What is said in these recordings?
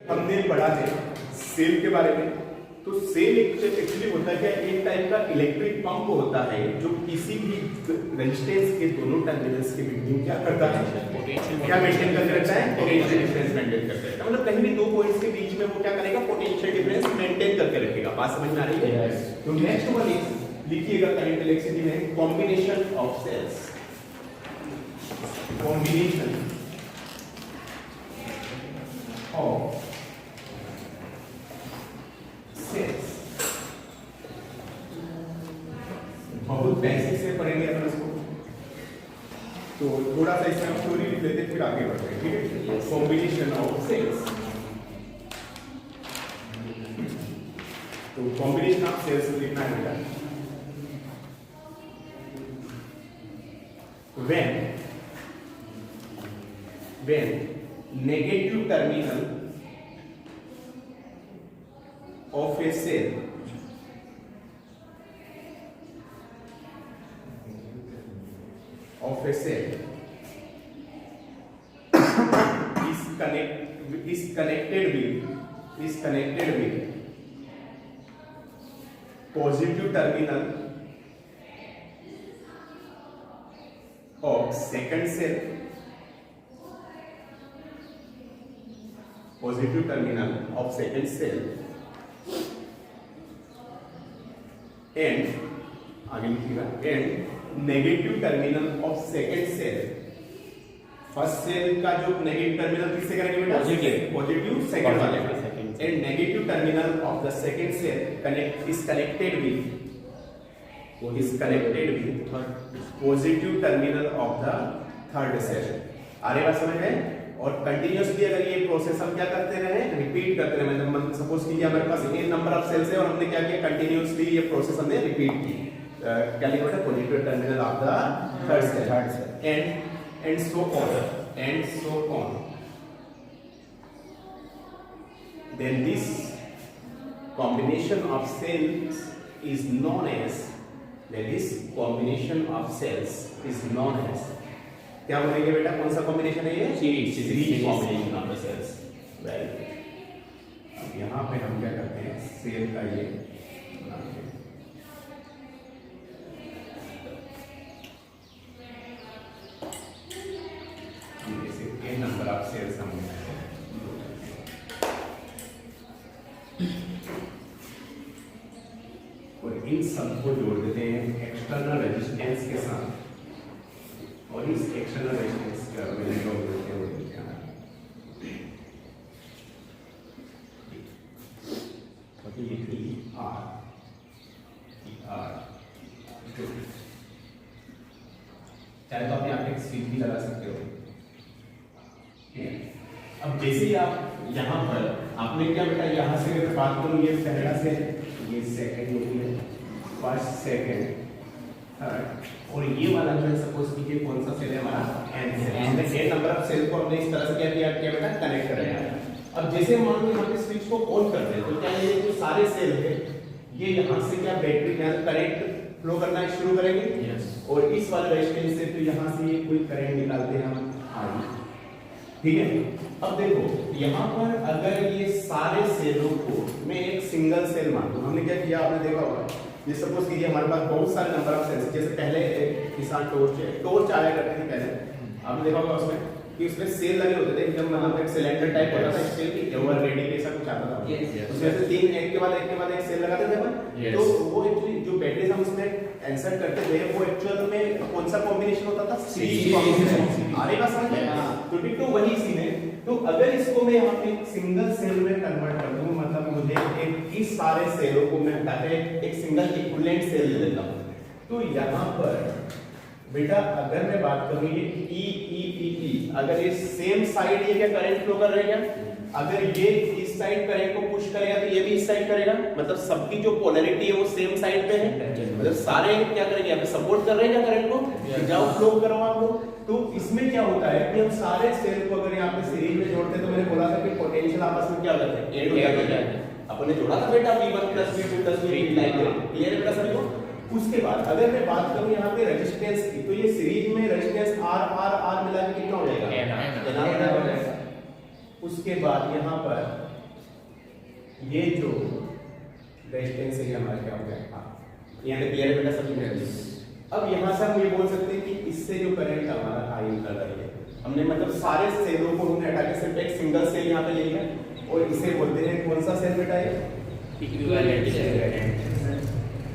हमने पढ़ा है सेल के बारे में। तो सेल एक्चुअली होता है एक टाइप का इलेक्ट्रिक पंप होता है जो किसी भी रेजिस्टेंस के दोनों टर्मिनल्स के बीच में क्या करता है, क्या मेंटेन करके रखता है, पोटेंशियल डिफरेंस मेंटेन करके रखता है। मतलब कहीं भी दो पॉइंट्स के बीच में वो क्या करेगा, पोटेंशियल डिफरेंस मेंटेन करके रखेगा। बात समझ में आ रही है? तो नेक्स्ट वन इज लिखिएगा करंट इलेक्ट्रिसिटी में combination of cells, combination of cells. बहुत बेसिक से पढ़ेंगे अपन इसको, तो थोड़ा सा इसमें स्टोरी लिख लेते फिर आगे बढ़ते हैं, ठीक है? Combination of cells. तो कॉम्बिनेशन ऑफ सेल्स लिखना है बेटा, when negative terminal of a cell is connected with positive terminal of second cell, positive terminal of second cell and आगे लिखिएगा and negative terminal of second cell। First cell का जो negative terminal किससे करेंगे बेटा, पॉजिटिव सेकंड वाले का, and negative terminal of the second cell is connected with positive terminal of the third cell. आ रही बात समझ में? और कंटिन्यूअसली अगर ये प्रोसेस हम क्या करते रहे, रिपीट करते रहे, मतलब सपोज कीजिए हमारे पास n नंबर ऑफ सेल्स है और हमने क्या किया, कंटिन्यूअसली ये प्रोसेस हमने रिपीट की, क्या लिखा है, positive terminal of the third cell and so on, then this combination of cells is known as क्या बोलेंगे बेटा, कौन सा कॉम्बिनेशन है ये, series combination of the cells. Well, अब यहाँ पे हम क्या करते हैं, सेल का ये बनाते हैं, जैसे नंबर ऑफ सेल्स हम और इन सबको जोड़ देते हैं एक्सटर्नल रेजिस्टेंस के साथ, और इस एक्सटर्नल रेजिस्टेंस का वैल्यू जोड़ देते हैं चाहे तो आप यहाँ पे एक स्विच भी लगा सकते हो। अब जैसे ही आप यहाँ पर आपने क्या बेटा, यहाँ से अगर बात करूँ, ये पहला से ये सेकंड होती है, फर्स्ट सेकंड थर्ड, और ये वाला जो है सपोज कीजिए कौन सा सेल है हमारा, एन सेल। हमने n नंबर ऑफ सेल को हमने इस तरह से क्या बेटा, कनेक्ट कर दिया। अब जैसे मान लो यहाँ पे स्विच को ऑन करते हैं तो क्या ये जो सारे सेल है ये यहाँ से क्या बैटरी यहाँ करंट फ्लो करना शुरू करेंगे, और इस वाले रेजिस्टेंस से तो यहाँ से ये कोई करंट निकालते हैं हम आई, ठीक है? अब देखो यहाँ पर अगर ये सारे सेलों को मैं एक सिंगल सेल मान लूं, हमने क्या किया आपने देखा होगा, ये सपोज कीजिए हमारे पास बहुत सारे नंबर ऑफ सेल्स, जैसे पहले एक किसान टॉर्च आया करते थे पहले, आपने देखा होगा उसमें कि उसमें सेल लगे होते थे, एकदम मतलब एक सिलेंडर टाइप होता था, स्टील की एवर रेडी के ऐसा कुछ आता था, उसमें से तीन एक के बाद एक सेल लगाते थे अपन। तो वो एक्चुअली जो बैटरीज हम उसमें इंसर्ट करते थे वो एक्चुअल में कौन सा कॉम्बिनेशन होता था, सीरीज कॉम्बिनेशन। आगे बात समझ में? तो ठीक, तो वही सीन है। तो अगर इसको मैं यहाँ पे सिंगल सेल में कन्वर्ट कर दूं, मतलब मुझे एक इस सारे सेलों को मैं हटा के एक सिंगल इक्विवेलेंट सेल ले लेता हूँ, तो यहाँ पर बेटा अगर मैं बात करूं ये ई अगर ये सेम साइड ये क्या करंट फ्लो कर रहा है क्या, अगर ये इस साइड करंट को पुश करेगा तो ये भी इस साइड करेगा, मतलब सबकी जो पोलैरिटी है वो सेम साइड पे है, मतलब सारे क्या करेंगे यहाँ पे सपोर्ट कर रहे हैं क्या करंट को, जाओ फ्लो करो आप लोग। तो इसमें क्या होता है कि हम सारे सेल को अगर यहाँ पे सीरीज में जोड़ते हैं तो मैंने बोला था कि पोटेंशियल आपस में क्या हो जाता है, ऐड हो जाता है। अपने जोड़ा था बेटा V1 + V2 + V3 लाइन में, क्लियर है बेटा सभी को? उसके बाद अगर मैं बात करूं यहाँ पे रेजिस्टेंस की, तो ये सीरीज में रेजिस्टेंस R मिला के कितना हो जाएगा, N हो जाएगा। उसके बाद यहाँ पर ये जो रेजिस्टेंस है ये हमारा क्या हो गया, यहाँ पे क्लियर है बेटा सब? अब यहाँ से हम ये बोल सकते हैं कि इससे जो करंट हमारा आई निकल रही है, हमने मतलब सारे सेलों को हमने हटा के सिर्फ एक सिंगल सेल यहाँ पे ले लिया और इसे बोलते हैं कौन सा सेल बेटा है, इक्विवेलेंट सेल।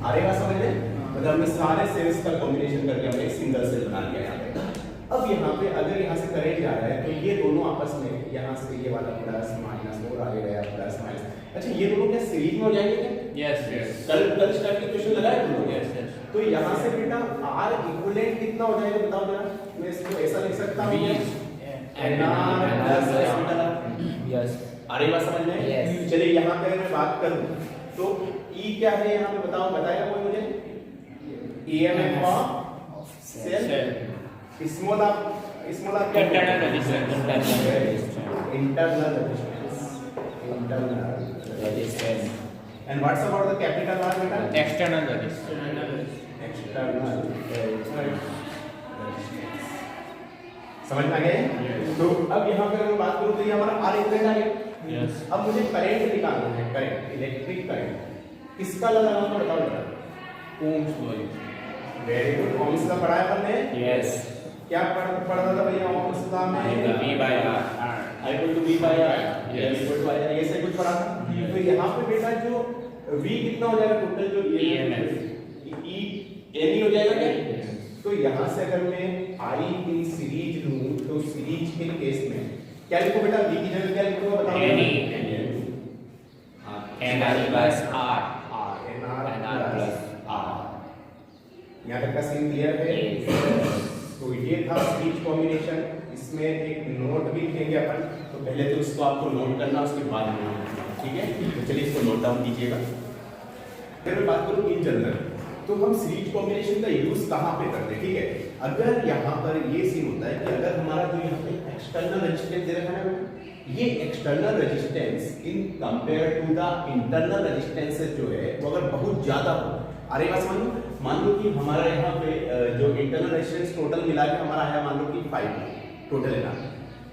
आ रही बात समझ में? मतलब हमने सारे सेल्स का कॉम्बिनेशन करके हमने एक सिंगल सेल बना लिया यहाँ पे। अब यहाँ पे अगर यहाँ से करंट जा रहा है तो ये दोनों आपस में यहाँ से ये वाला प्लस माइनस और आगे गया प्लस माइनस, अच्छा ये दोनों क्या सीरीज में हो जाएंगे क्या? यस कल स्टार्ट के क्वेश्चन लगाए तुम लोग? यस। तो यहाँ से बेटा R इक्विवेलेंट कितना हो जाएगा बताओ जरा, मैं इसको ऐसा लिख सकता हूँ यस। आ रही बात समझ में? Yes. चलिए यहाँ पे अगर मैं बात करूँ तो E क्या है यहाँ पे बताओ, बताएगा कोई मुझे? EMF ऑफ सेल, स्मॉल आप internal resistance, internal resistance. And what's about the capital R beta? External resistance, External resistance. समझ में आ गया? तो अब यहाँ पे अगर बात करूँ तो ये हमारा R इक्विवेलेंट आ गया। यस। अब मुझे करंट निकालना है, करंट इलेक्ट्रिक करंट किसका लगाना है बताओ जरा। Ohm's law. Very good, Ohm's का पढ़ा है हमने? यस। क्या पढ़ा था भैया ओम्स का में? V by R, I equal to V by R, Yes. L equal to I, ये से कुछ पढ़ा था। तो यहाँ पे बेटा जो V कितना हो जाएगा टोटल जो EMF, E N हो जाएगा क्या? तो यहाँ से अगर मैं I इन सीरीज लूँ तो सीरीज के केस में क्या लिखो बेटा, V की जगह क्या लिखो बताओ? NR plus R, NR plus R। यहाँ तक का सीन क्लियर है? तो ये था सीरीज कॉम्बिनेशन, इसमें एक नोट भी लिखेंगे अपन, तो पहले तो उसको आपको नोट करना उसके बाद में, ठीक है? तो चलिए इसको नोट डाउन कीजिएगा। फिर मैं बात करूँ इन जनरल, तो हम सीरीज कॉम्बिनेशन का यूज कहाँ पे करते हैं, ठीक है? अगर यहाँ पर ये सीन होता है कि अगर हमारा जो यहाँ पे एक्सटर्नल रेजिस्टेंस दे रखा है, ये external resistance in compare to the internal resistance जो है वो अगर बहुत ज्यादा हो, अरे बात समझ लो, मान लो कि हमारा यहाँ पे जो इंटरनल रेजिस्टेंस टोटल मिला के हमारा आया मान लो कि 5 टोटल है ना,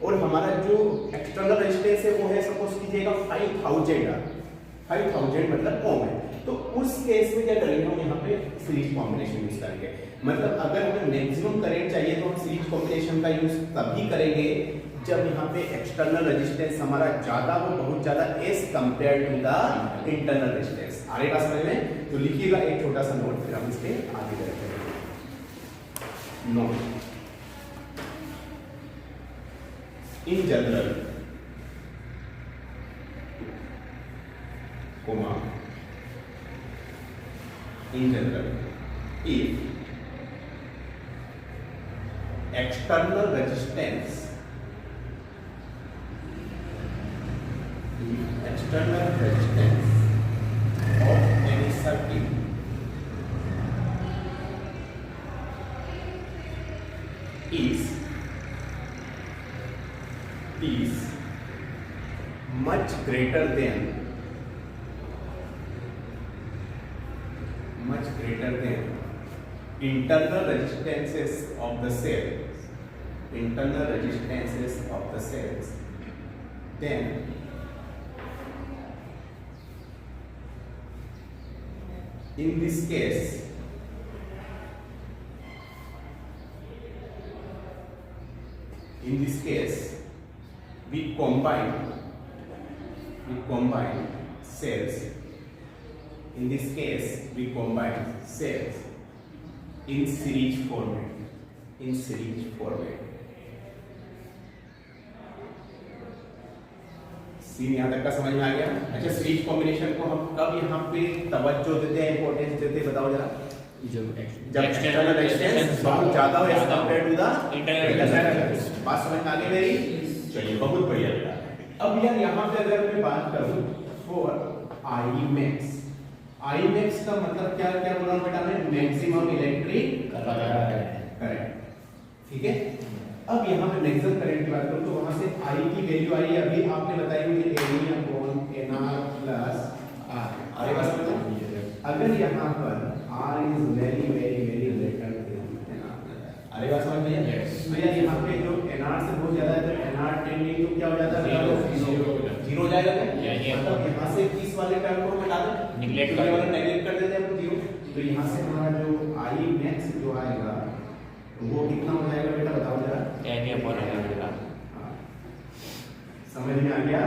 और हमारा जो एक्सटर्नल रेजिस्टेंस है वो है सपोज कीजिएगा 5000 मतलब ओम है, तो उस केस में क्या करेंगे हम यहाँ पे सीरीज कॉम्बिनेशन यूज करेंगे। मतलब अगर हमें मैक्सिमम करंट चाहिए तो हम सीरीज कॉम्बिनेशन का यूज तभी करेंगे जब यहाँ पे एक्सटर्नल रेजिस्टेंस हमारा ज्यादा हो, बहुत ज्यादा as compare to the internal resistance. आ रही बात समझ में? तो लिखिएगा एक छोटा सा नोट, फिर हम इसके आगे बढ़ते हैं। Note in general comma in general if external resistance of any circuit is much greater than internal resistances of the cells, then in this case we combine cells. In this case we combine cells in series format. Scene यहाँ तक का समझ में आ गया? अच्छा, series combination को हम कब यहाँ पे तवज्जो देते हैं, इंपॉर्टेंस देते हैं, बताओ जरा। जब एक्सटर्नल रेजिस्टेंस बहुत ज्यादा हो as compare to the internal. बात समझ में आ गई मेरी? चलिए बहुत बढ़िया बेटा। अब यार यहाँ पे अगर मैं बात करूँ फॉर I max का मतलब क्या बोला बेटा मैं? मैक्सिमम इलेक्ट्रिक करंट, ठीक है? अब यहाँ पे मैक्सिमम करंट की बात करूँ तो वहां से I की वैल्यू आई है, अभी आपने बताई मुझे NR प्लस R। अरे बस अगर यहाँ पर R is very greater then NR, अरे बात समझ में? तो यार यहाँ पे जो NR से बहुत ज्यादा है तो NR टेंडिंग तो क्या हो जाता है? जीरो हो जाएगा। यानी मतलब यहाँ से इस वाले टर्म को हम हटा दें, Neglect तो कर ये वाला दें। नेगलेक्ट कर देते हैं हम 0। तो यहाँ से हमारा जो आई मैक्स जो आएगा वो कितना हो जाएगा बेटा बताओ जरा। n upon n होगा। हाँ। समझ में आ गया?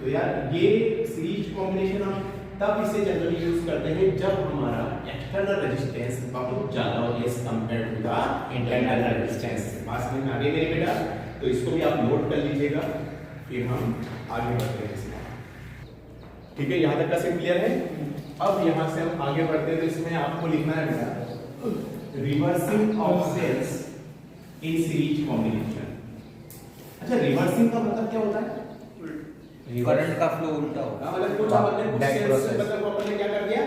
तो यार ये सीरीज कॉम्बिनेशन हम तब इसे जनरली यूज करते हैं जब हमारा एक्सटर्नल रेजिस्टेंस बहुत ज्यादा हो as compare to the internal resistance. बात समझ में आ गई मेरे बेटा? तो इसको भी आप नोट कर लीजिएगा, फिर हम आगे बढ़ते हैं इसमें। ठीक है, यहाँ तक का सब क्लियर है? अब यहाँ से हम आगे बढ़ते हैं, तो इसमें आपको लिखना है बेटा reversing of cells in series combination. अच्छा, रिवर्सिंग का मतलब क्या होता है? करंट का फ्लो उल्टा होगा। मतलब कुछ आपने कुछ Back सेल्स process। मतलब अपन ने क्या कर दिया?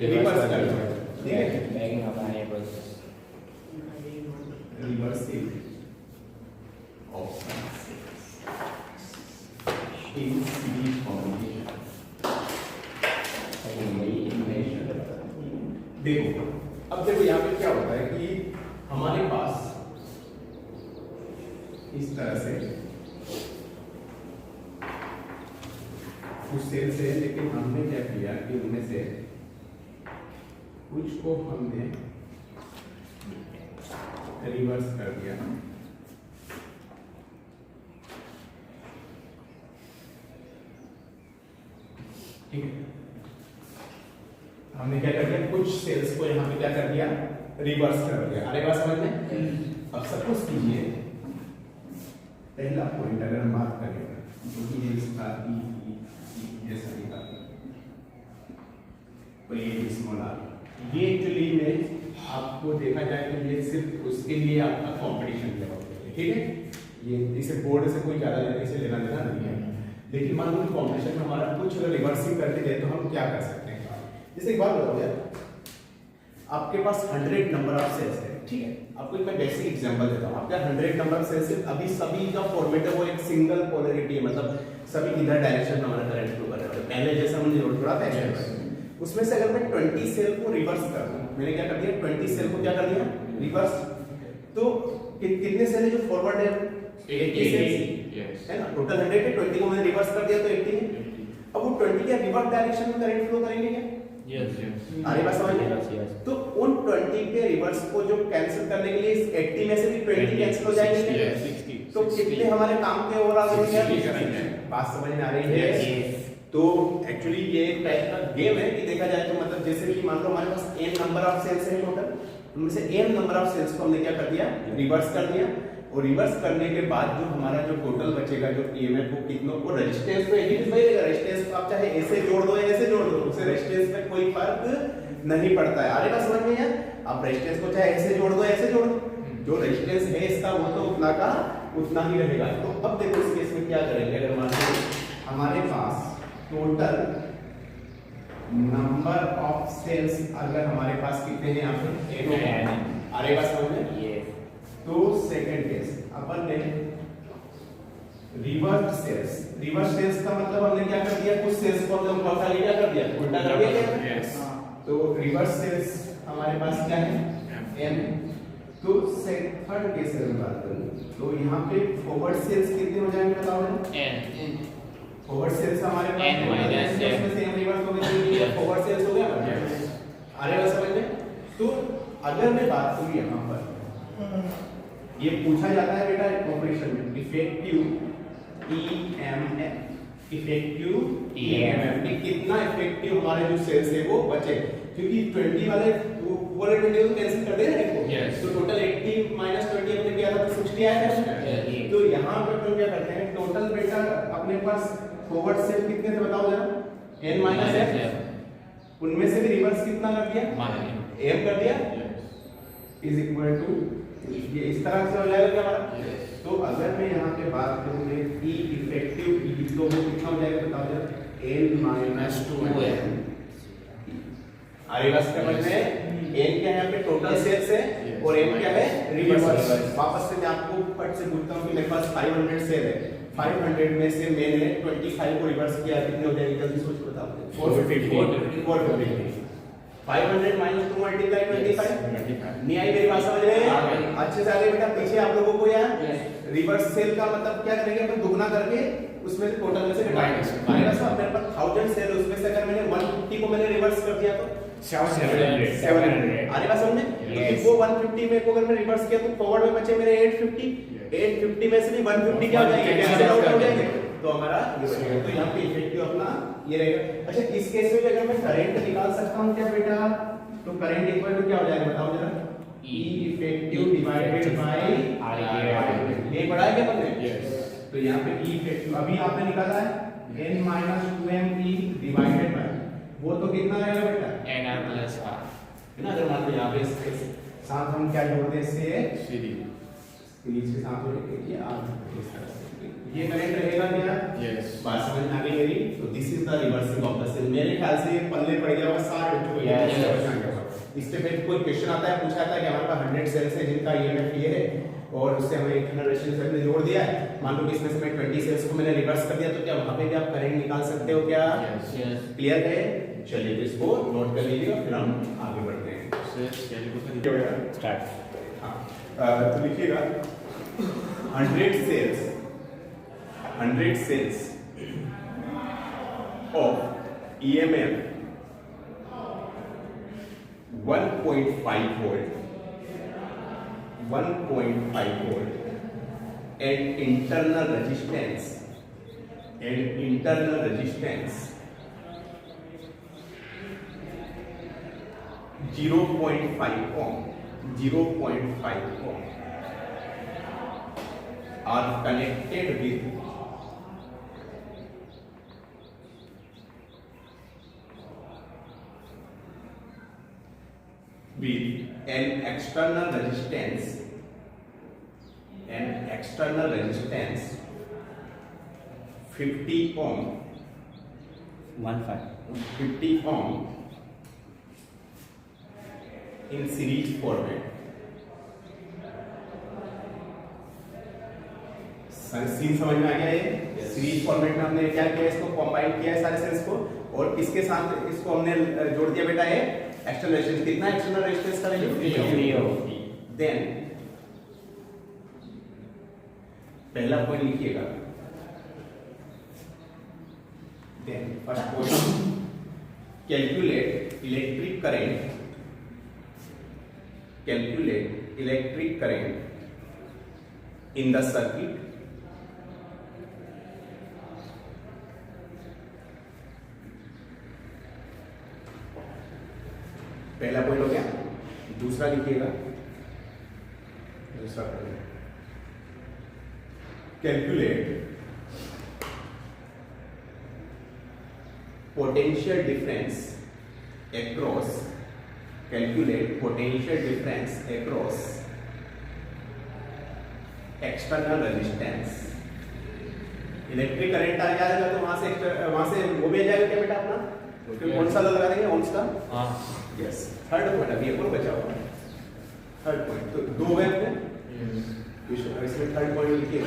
रिवर्स कर दिया। ठीक है, बैगिंग अपना ये process. Reversing of in series combination. देखो, अब देखो यहाँ पे क्या होता है कि हमारे पास इस तरह से कुछ सेल्स है, लेकिन हमने क्या किया कि उनमें से कुछ को हमने रिवर्स कर दिया। ठीक है, हमने क्या कर दिया, कुछ सेल्स को यहाँ पे क्या कर दिया, रिवर्स कर दिया। अरे बात समझ में? अब सपोज कीजिए पहला पॉइंट अगर हम बात करें जो कि ये इसका जैसा लिखा तो ये स्मॉल आर, ये एक्चुअली में आपको देखा जाए तो ये सिर्फ उसके लिए आपका कंपटीशन लेवल है। ठीक है, ये इसे बोर्ड से कोई ज्यादा लेने से लेना देना नहीं है, लेकिन मान लो कंपटीशन में हमारा कुछ अगर रिवर्सिंग करके दे तो हम क्या कर सकते हैं? जैसे एक बात बताओ यार, आपके पास 100 नंबर ऑफ सेल्स है। ठीक है, आपको एक मैं बेसिक एग्जांपल देता हूं। आपका 100 नंबर ऑफ सेल्स है, अभी सभी का फॉर्मेट है वो एक सिंगल पोलैरिटी है, मतलब सभी इधर डायरेक्शन में हमारा करंट फ्लो कर रहा है। पहले जैसा हमने जोड़ जोड़ा था उसमें से अगर मैं 20 सेल को रिवर्स कर दूं, मैंने क्या कर दिया, 20 सेल को क्या कर दिया, रिवर्स। तो कितने सेल है जो फॉरवर्ड है? 80 सेल्स है ना। टोटल 100 है, 20 को मैंने रिवर्स कर दिया तो 80 है। अब वो 20 के रिवर्स डायरेक्शन में करंट फ्लो करेंगे क्या? यस। अरे बात समझ में? तो उन 20 के रिवर्स को जो कैंसिल करने के लिए इस 80 में से भी 20 कैंसिल हो जाएंगे क्या? तो कितने हमारे काम के ओवरऑल हो जाएंगे? बात समझ में आ रही है? तो एक्चुअली ये एक टाइप का गेम है कि देखा जाए तो मतलब जैसे कि मान लो हमारे पास n नंबर ऑफ सेल्स है टोटल, उनमें से n नंबर ऑफ सेल्स को हमने क्या कर दिया, रिवर्स कर दिया। और रिवर्स करने के बाद जो हमारा जो टोटल बचेगा जो ईएमएफ वो कितनों को रेजिस्टेंस तो एक ही बचेगा। रेजिस्टेंस को आप चाहे ऐसे जोड़ दो या ऐसे जोड़ दो, उससे रेजिस्टेंस में कोई फर्क नहीं पड़ता है। अरे बात समझ में यार? आप रेजिस्टेंस को चाहे ऐसे जोड़ दो या ऐसे जोड़ दो, जो रेजिस्टेंस है इसका वो तो उतना का उतना ही रहेगा। तो अब देखो इस केस में क्या करेंगे, अगर मान लो हमारे पास टोटल नंबर ऑफ सेल्स अगर हमारे पास कितने हैं यहाँ पे n। अरे बात समझ में? तो सेकंड केस अपन ने रिवर्स सेल्स का मतलब हमने क्या कर दिया, कुछ सेल्स को हमने उल्टा क्या कर दिया, उल्टा कर दिया। तो रिवर्स सेल्स हमारे पास क्या है, n। तो थर्ड केस की बात करूं तो यहाँ पे फॉरवर्ड सेल्स कितने हो जाएंगे बताओ? n। फॉरवर्ड सेल्स हमारे पास n minus m। Same reverse हो गए, फॉरवर्ड सेल्स हो गया। अरे बात समझ में? तो अगर मैं बात करूं यहाँ पर ये पूछा जाता है बेटा ऑपरेशन में इफेक्टिव ईएमएफ, इफेक्टिव ईएमएफ कितना इफेक्टिव हमारे जो सेल्स है वो बचे, क्योंकि 20 वाले पूरे 20 को कैंसिल कर दे रहे हैं। तो टोटल 80 माइनस 20 हमने किया था तो 60 आया था। तो यहाँ पर हम क्या करते हैं, टोटल बेटा अपने पास फॉरवर्ड सेल कितने थे बताओ जरा, n माइनस f। उनमें से भी रिवर्स कितना कर दिया, m कर दिया, इज इक्वल टू ये इस तरह से हो जाएगा क्या हमारा। तो अगर मैं यहाँ पे बात करूँ E इफेक्टिव E तो वो कितना हो जाएगा बताओ जरा, n माइनस 2m। अरे बस समझ में, n क्या है यहाँ पे टोटल सेल्स है और m क्या है रिवर्स। वापस से मैं आपको फट से पूछता हूँ कि मेरे पास 500 सेल है, 500 में से मैंने 25 को रिवर्स किया, कितने हो जाएंगे जल्दी सोच के बताओ। 450 500 माइनस 2 मल्टीप्लाई 25 नहीं आई मेरी बात समझ में? अच्छे से आगे बेटा, पीछे आप लोगों को यार रिवर्स सेल का मतलब क्या करेंगे अपन दुगना करके उसमें से टोटल में से Minus. माइनस मेरे पास 1000 सेल उसमें से अगर मैंने 150 को मैंने रिवर्स कर दिया तो 700 आने का समझ में Yes. वो 150 में को अगर मैं रिवर्स किया तो फॉरवर्ड में बचे मेरे 850 में से भी 150 क्या हो जाएंगे कैंसिल आउट हो जाएंगे तो हमारा ये बचेगा तो यहाँ पे इफेक्टिव अपना ये रहेगा। अच्छा इस केस में अगर मैं करंट निकाल सकता हूँ क्या बेटा तो करंट इक्वल टू क्या हो जाएगा बताओ जरा E इफेक्टिव डिवाइडेड बाय ये पढ़ा है क्या आपने तो यहाँ पे E इफेक्टिव अभी आपने निकाला है n 2m E divided bye वो तो कितना रहेगा बेटा NR plus R है ना अगर मान लो यहाँ पे इसके साथ हम क्या जोड़ते हैं इससे सीरीज के साथ जोड़ेंगे ये आगे इस तरह से ये करंट रहेगा क्या बात समझ में आ गई मेरी तो this is the reversing of the cell मेरे ख्याल से ये पल्ले पड़ गया होगा 60 बच्चों को Yes. ये समझ आ गया होगा इससे फिर कोई क्वेश्चन आता है पूछा था कि हमारे पास 100 सेल्स है जिनका ईएमएफ ये है और उससे हमें इंटरनल रेजिस्टेंस हमने जोड़ दिया है मान लो कि इसमें से मैं 20 सेल्स को मैंने रिवर्स कर दिया तो क्या वहां पे भी आप करंट निकाल सकते हो क्या क्लियर है चलिए तो इसको नोट कर लीजिएगा फिर हम आगे बढ़ते हैं स्टार्ट हाँ तो लिखिएगा 100 cells of EMF 1.5 volt and internal resistance 0.5 ohm are connected with an external resistance 50 ohm 50 ohm in series format scene समझ में आ गया ये सीरीज फॉर्मेट में हमने क्या किया इसको कंबाइन किया है सारे सेल्स को और किसके साथ इसको हमने जोड़ दिया बेटा ये एक्सटर्नल रेजिस्टेंस कितना एक्सटर्नल रेजिस्टेंस का वैल्यू देन पहला पॉइंट लिखिएगा then first point calculate electric current in the circuit पहला पॉइंट हो गया दूसरा लिखिएगा दूसरा point calculate potential difference across external resistance electric current आ जाएगा तो वहां से वो भी आ जाएगा क्या बेटा अपना तो कौन सा लगा देंगे ओम्स का यस थर्ड पॉइंट अभी एक और बचा हुआ है थर्ड पॉइंट तो दो है अपने इसमें थर्ड पॉइंट लिखिए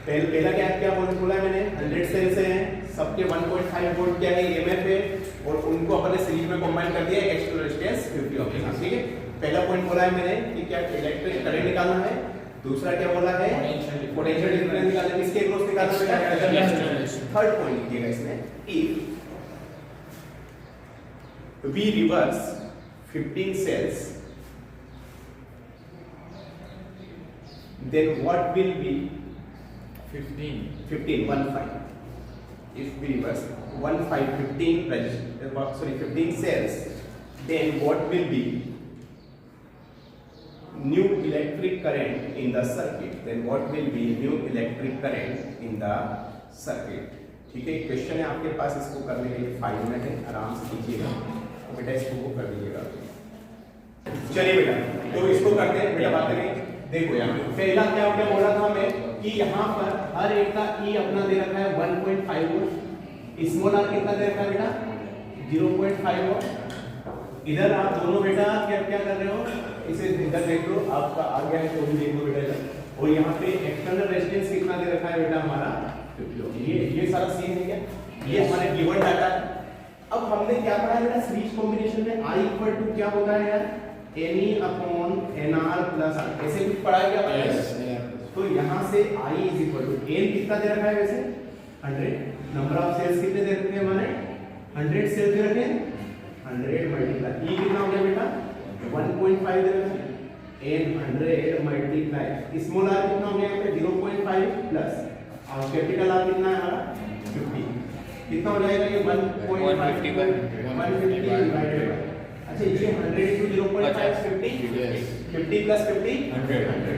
पहला क्या बोला है मैंने 100 सेल्स हैं सबके 1.5 वोल्ट क्या है ईएमएफ है और उनको अपने सीरीज में कंबाइन कर दिया एक्सटर्नल रेजिस्टेंस 50 ओम के साथ ठीक है पहला पॉइंट बोला है मैंने कि क्या इलेक्ट्रिक करंट निकालना है दूसरा क्या बोला है पोटेंशियल डिफरेंस निकालना है किसके अक्रॉस निकालना है थर्ड पॉइंट लिखिएगा इसमें if we reverse 15 cells then what will be 15 if we reverse 15 cells then what will be new electric current in the circuit ठीक है क्वेश्चन है आपके पास इसको करने के लिए 5 मिनट है आराम से कीजिएगा बेटा इसको वो कर लीजिएगा चलिए बेटा तो इसको करते हैं बेटा बात करें देखो यहाँ पहला क्या बोला था हमें कि यहाँ पर हर एक का E अपना दे रखा है 1.5 वोल्ट स्मॉल r कितना दे रखा है बेटा 0.5 वोल्ट इधर आप दोनों बेटा क्या कर रहे हो इसे इधर देख लो आपका आ गया है तो भी देख लो बेटा और यहाँ पे एक्सटर्नल रेजिस्टेंस कितना दे रखा है बेटा हमारा ये सारा सीन है क्या ये हमारा गिवन डाटा है अब हमने क्या पढ़ा है बेटा सीरीज कॉम्बिनेशन में I इक्वल टू क्या होता है यार NE upon NR plus R, ऐसे कुछ पढ़ा है क्या आपने? तो यहाँ से I is equal to N कितना दे रखा है वैसे 100, नंबर ऑफ सेल्स कितने दे रखे हैं हमारे 100 सेल्स दे रखे हैं 100 मल्टीप्लाई ई कितना हो गया बेटा 1.5 दे रखा है एन 100 मल्टीप्लाई स्मॉल आर कितना हो गया यहाँ पे 0.5 प्लस और कैपिटल आर कितना है हमारा 50 कितना हो जाएगा ये 1.50 डिवाइडेड बाय अच्छा ये 100 into 0.5 50 प्लस 50 100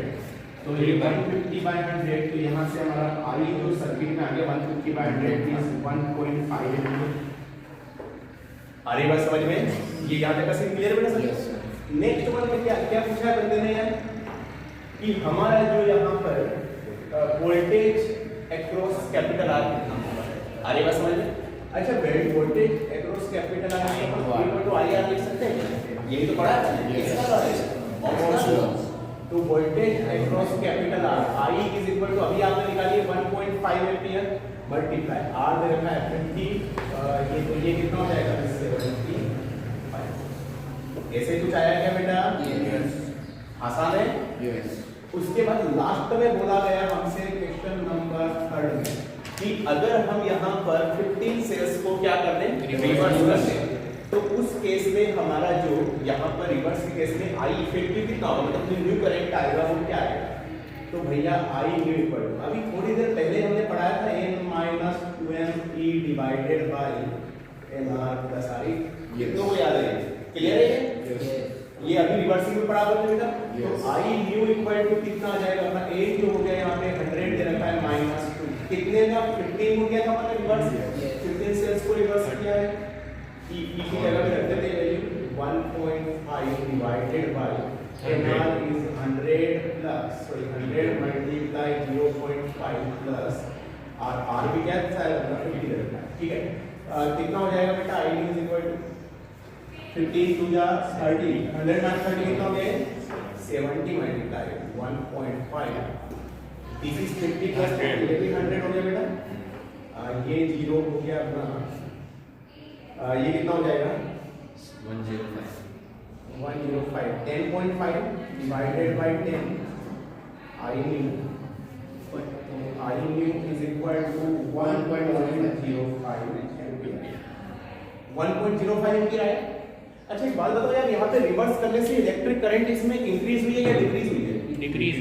तो ये 150 by 100 तो यहाँ से हमारा आई जो सर्किट में आ गया 150 by 100 इज 1.5 एम्पीयर। आ रही बात समझ में? ये यहाँ तक का सीन क्लियर बेटा सर? नेक्स्ट वन में क्या क्या पूछा है बंदे ने यार कि हमारा जो यहाँ पर वोल्टेज अक्रॉस कैपिटल आर कितना होगा। आ रही बात समझ में? अच्छा voltage across capital R equal to I R लिख सकते हैं, यही तो पढ़ा है इसका। तो voltage across capital R I is equal to अभी आपने निकाली 1.5 एम्पीयर मल्टीप्लाई आर दे रखा है 50 ये तो ये कितना हो जाएगा 75। ऐसे कुछ आया क्या बेटा? यस आसान है। यस उसके बाद लास्ट में बोला गया हमसे क्वेश्चन नंबर 3 में कि अगर हम यहाँ पर 15 सेल्स को क्या कर दें रिवर्स कर दें तो उस केस में हमारा जो यहाँ पर रिवर्स के केस में आई इफेक्टिव कितना होगा मतलब न्यू करंट आएगा वो क्या आएगा तो भैया आई न्यू इक्वल अभी थोड़ी देर पहले हमने पढ़ाया था n - 2m e divided bye nr plus r ये तो याद है क्लियर है ये अभी रिवर्सिंग में पढ़ा था बेटा तो आई न्यू इक्वल टू कितना आ जाएगा अपना a जो हो गया यहाँ पे 100 दे रखा है -2 कितने का 15 हो गया था हमारा रिवर्स 15 सेल्स को रिवर्स किया है e की जगह पे रख देते हैं 1.5 divided by nr is 100 plus sorry 100 multiply 0.5 plus r भी क्या है 50 दे रखा है ठीक है कितना हो जाएगा बेटा i is equal to 15 to the 30 100 minus 30 कितना हो गया 70 मल्टीप्लाई 1.5 दिस इज 50 प्लस 30 ये भी 100 हो गया बेटा ये 0 हो गया अपना ये कितना हो जाएगा 105 10.5 divided by 10 I new is equal to 1.05 ampere 1.05 ampere आया। अच्छा एक बात बताओ यार यहाँ पे रिवर्स करने से इलेक्ट्रिक करंट इसमें इंक्रीज हुई है या डिक्रीज हुई है? डिक्रीज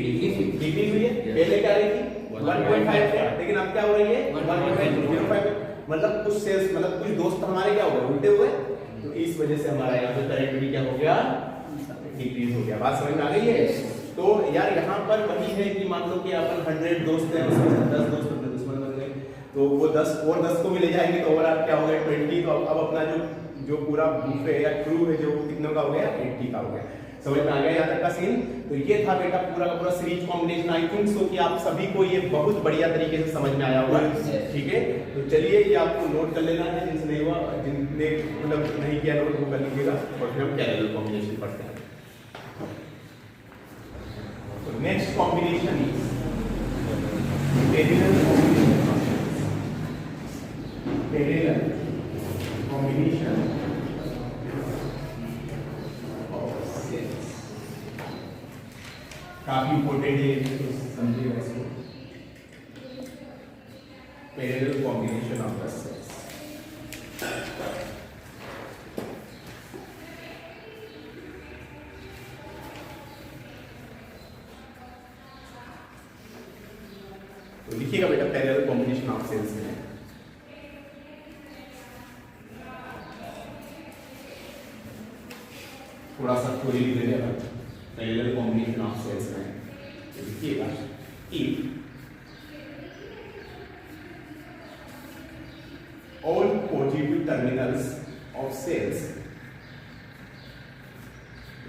हुई है। पहले क्या रही थी 1.5 था लेकिन अब क्या हो रही है 1.05 मतलब कुछ सेल्स मतलब कुछ दोस्त हमारे क्या हो गए उल्टे हुए तो इस वजह से हमारा यहाँ पे करंट भी क्या हो गया डिक्रीज हो गया। बात समझ में आ गई है? तो यार यहाँ पर वही है कि मान लो कि अपन 100 दोस्त हैं उसमें से 10 दोस्त अपने दुश्मन बन गए तो वो 10 और 10 को भी ले जाएंगे तो ओवरऑल क्या हो गया 20 तो अब अपना जो पूरा बुफे या क्रू है जो कितने का हो गया 80 का हो गया। समझ में आ गया यहाँ तक का सीन? तो ये था बेटा पूरा का पूरा series combination. I think so कि आप सभी को ये बहुत बढ़िया तरीके से समझ में आया होगा ठीक है। तो चलिए ये आपको नोट कर लेना है जिनसे नहीं हुआ जिनने मतलब नहीं किया नोट वो कर लीजिएगा और फिर हम पैरेलल कॉम्बिनेशन पढ़ते हैं। So next combination is parallel combination. Parallel combination of cells. काफी इम्पोर्टेंट है तो समझिएगा इसको। Parallel combination of the cells. तो लिखिएगा बेटा पैरेलल कॉम्बिनेशन ऑफ सेल्स में थोड़ा सा थ्योरी लिख लेंगे अपन पैरेलल कॉम्बिनेशन ऑफ सेल्स में तो लिखिएगा if all positive terminals of cells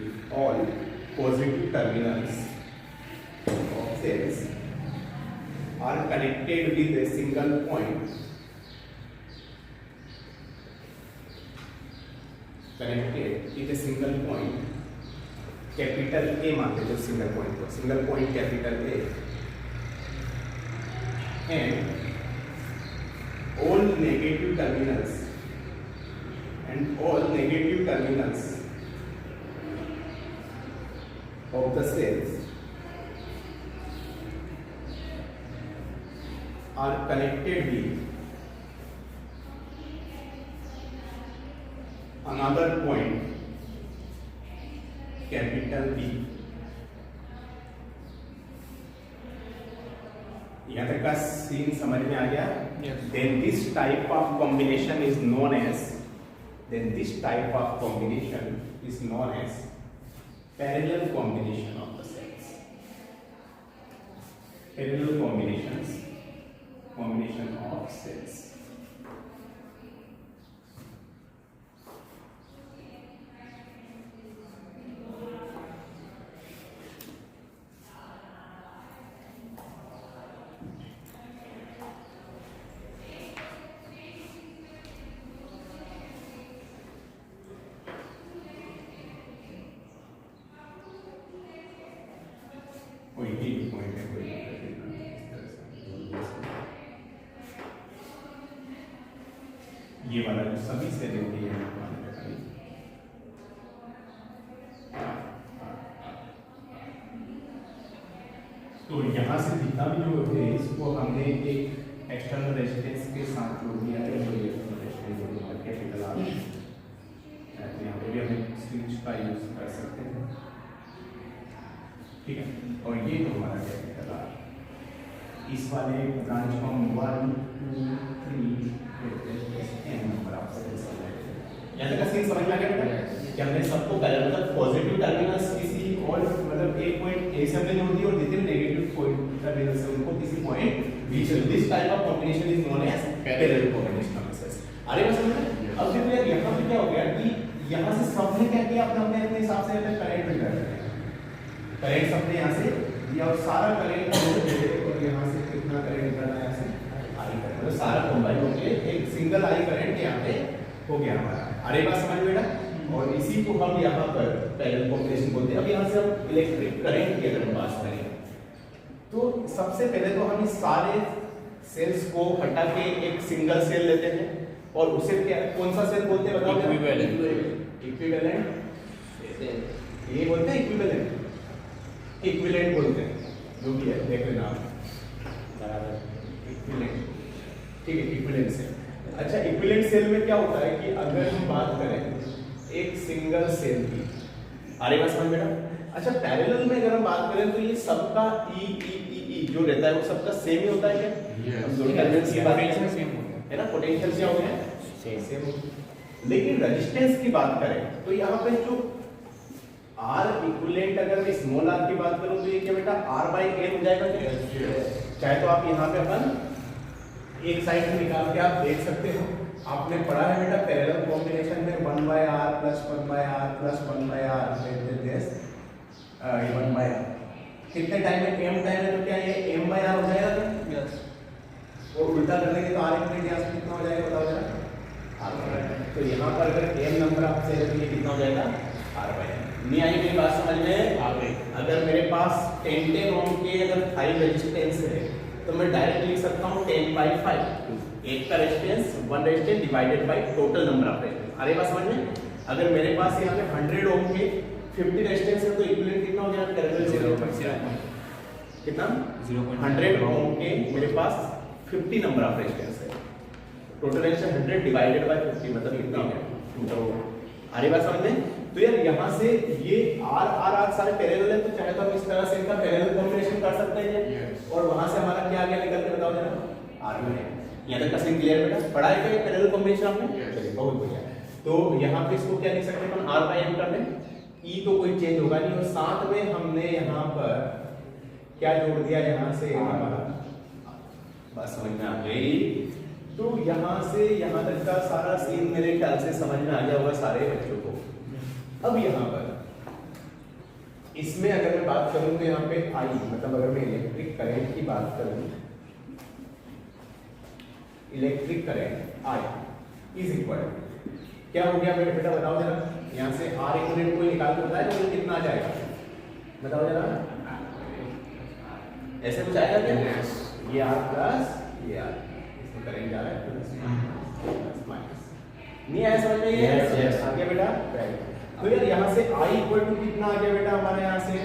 if all positive terminals of cells are connected with a single point capital A मानते हैं single point capital A and all negative terminals of the cells are connected with another point capital B. यहाँ तक का scene समझ में आ गया? Then this type of combination is known as parallel combination of the cells. Parallel combination of cells. कोई भी point है, कोई ये वाला जो सभी से होती है तो यहाँ से जितना भी जो है इसको हमने एक एक्सटर्नल रेजिस्टेंस के साथ जोड़ दिया है, जो एक्सटर्नल रेजिस्टेंस कैपिटल आर यहाँ पे भी हम स्विच का यूज कर सकते हैं, ठीक है। और ये तो हमारा कैपिटल आर, इस वाले ब्रांच को हम 1 2 3 n नंबर ऑफ सेल्स यहाँ तक सीन समझ में आ गया बेटा कि हमने सबको मतलब पॉजिटिव टर्मिनल्स किसी और मतलब एक पॉइंट ए से हमने जोड़ दिया और जितने नेगेटिव पॉइंट टर्मिनल्स है उनको किसी पॉइंट बी से। This type of combination is known as parallel combination of cells. अरे बस समझ। अब देखो यार यहाँ पे क्या हो गया कि यहाँ से सबने क्या किया, अपने अपने हिसाब से करंट मिल रहा है, करंट सबने यहाँ से दिया और सारा करंट और यहाँ से कितना करंट निकल रहा है, यहाँ से आई करंट, मतलब सारा कंबाइन होके एक सिंगल आई करंट यहाँ पे हो गया हमारा। अरे बात समझ बेटा। और इसी को हम यहाँ पर पैरेलल कॉम्बिनेशन बोलते हैं। अब यहाँ से हम इलेक्ट्रिक करंट की अगर हम बात करें तो सबसे पहले तो हम इस सारे सेल्स को हटा के एक सिंगल सेल लेते हैं और उसे क्या कौन सा सेल बोलते हैं बताओ? इक्विवेलेंट ये बोलते हैं, इक्विवेलेंट बोलते हैं, जो भी है देख लेना आप बराबर इक्विवेलेंट, ठीक है, इक्विवेलेंट सेल। अच्छा, इक्विवेलेंट सेल में क्या होता है कि अगर हम बात करें एक सिंगल सेल की, अरे बस समझ बेटा। अच्छा, पैरेलल में अगर हम बात करें तो ये सबका ई जो रहता है वो सबका सेम ही होता है क्या? दोनों टर्मिनल्स की बात सेम है ना, पोटेंशियल क्या हो गया सेम। लेकिन रेजिस्टेंस की बात करें तो यहाँ पे जो R इक्विवेलेंट, अगर मैं स्मॉल r की बात करूं तो ये क्या बेटा R/N हो जाएगा क्या? चाहे तो आप यहाँ पे अपन एक साइड में निकाल के आप देख सकते हो। आपने पढ़ा है बेटा पैरेलल कॉम्बिनेशन में 1/r + 1/r + 1/r this 1/r कितने टाइम में m टाइम है तो क्या ये m/r हो जाएगा क्या? यस। और उल्टा कर देंगे तो r इक्वल यहाँ से कितना हो जाएगा बताओ जरा? r/n। तो यहाँ पर अगर m नंबर ऑफ सेल है तो ये कितना हो जाएगा r/n। नहीं आई मेरी बात समझ में? अगर मेरे पास 10 ओम के अगर 5 रेजिस्टेंस है तो मैं डायरेक्ट लिख सकता हूँ 10/5, एक का resistance 1 resistance divided by total number of resistance. अरे बात समझ में? अगर मेरे पास यहाँ पे 100 ओम के 50 रेजिस्टेंस है तो इक्विवेलेंट कितना हो जाएगा? पैरेलल 0.0 कितना 100 ओम के मेरे पास 50 नंबर ऑफ रेजिस्टेंस है, टोटल रेजिस्टेंस 100 डिवाइडेड बाय 50 मतलब कितना हो गया? अरे बात समझ में? तो यार यहाँ से ये R सारे पैरेलल है तो चाहे तो हम इस तरह से इनका पैरेलल कॉम्बिनेशन कर सकते हैं और वहां से हमारा क्या आ गया निकल के बताओ जरा? R/n। यहाँ तक का सीन क्लियर बेटा? पढ़ा है क्या पैरेलल कॉम्बिनेशन आपने? चलिए बहुत बढ़िया। तो यहाँ पे इसको क्या लिख सकते हैं अपन? R/n कर लें, E तो कोई चेंज होगा नहीं और साथ में हमने यहाँ पर क्या जोड़ दिया यहाँ से हमारा, बात समझ में आ गई? तो यहाँ से यहाँ तक का सारा सीन मेरे ख्याल से समझ में आ गया होगा सारे बच्चों को। अब यहाँ पर इसमें अगर मैं बात करूं तो यहाँ पे I मतलब अगर मैं इलेक्ट्रिक करंट की बात करूं, electric current I is equal क्या हो गया मेरे बेटा बताओ जरा? यहाँ से R इक्विवेलेंट को निकाल के बताया तो कितना आ जाएगा बताओ जरा? ऐसे कुछ आएगा क्या? ये R प्लस ये R, इसमें करंट जा रहा है प्लस माइनस, नहीं आया समझ में? ये आगे बेटा तो यार यहाँ से I इक्वल टू कितना आ गया बेटा हमारे यहाँ से